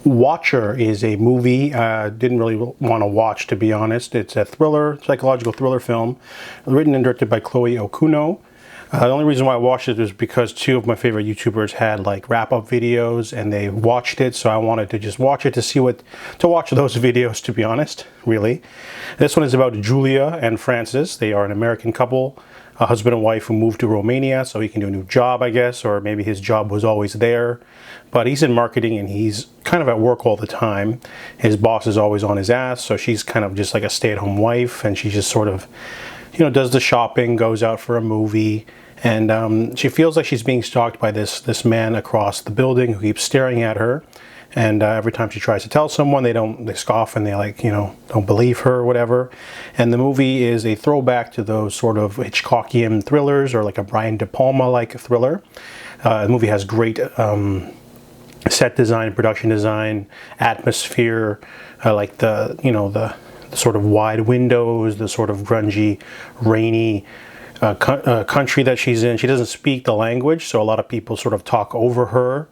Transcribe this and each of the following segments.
Watcher is a movie didn't really want to watch, to be honest. It's a thriller, psychological thriller film, written and directed by Chloe Okuno. The only reason why I watched it was because two of my favorite YouTubers had like wrap-up videos and they watched it, so I wanted to just watch it to watch those videos, to be honest, really. This one is about Julia and Francis. They are an American couple, a husband and wife who moved to Romania so he can do a new job, I guess, or maybe his job was always there. But he's in marketing and he's kind of at work all the time. His boss is always on his ass, so she's kind of just like a stay-at-home wife, and she just sort of, you know, does the shopping, goes out for a movie, and she feels like she's being stalked by this man across the building who keeps staring at her. And every time she tries to tell someone, they scoff and they, like, you know, don't believe her or whatever. And the movie is a throwback to those sort of Hitchcockian thrillers, or like a Brian De Palma-like thriller. The movie has great set design, production design, atmosphere, like the sort of wide windows, the sort of grungy, rainy country that she's in. She doesn't speak the language, so a lot of people sort of talk over her.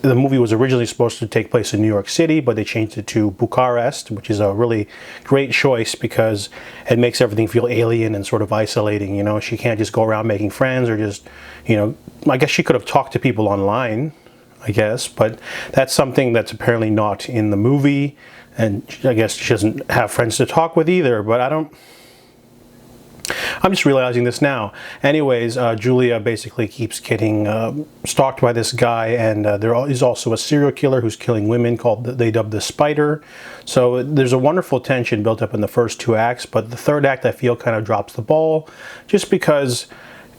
The movie was originally supposed to take place in New York City, but they changed it to Bucharest, which is a really great choice because it makes everything feel alien and sort of isolating. You know, she can't just go around making friends or just, you know, I guess she could have talked to people online, I guess, but that's something that's apparently not in the movie, and I guess she doesn't have friends to talk with either, but I'm just realizing this now. Anyways, Julia basically keeps getting stalked by this guy, and there is also a serial killer who's killing women they dub the Spider. So there's a wonderful tension built up in the first two acts, but the third act I feel kind of drops the ball, just because,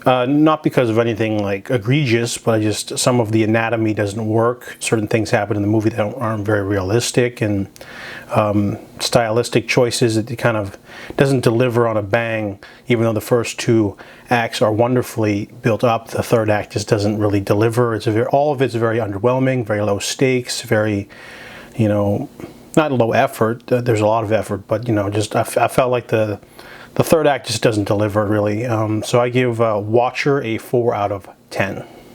not because of anything like egregious, but just some of the anatomy doesn't work. Certain things happen in the movie that aren't very realistic, and stylistic choices, it kind of doesn't deliver on a bang. Even though the first two acts are wonderfully built up, the third act just doesn't really deliver. All of it's very underwhelming, very low stakes, very, you know, not low effort. There's a lot of effort, but, you know, just I felt like the third act just doesn't deliver really. So I give Watcher a 4 out of 10.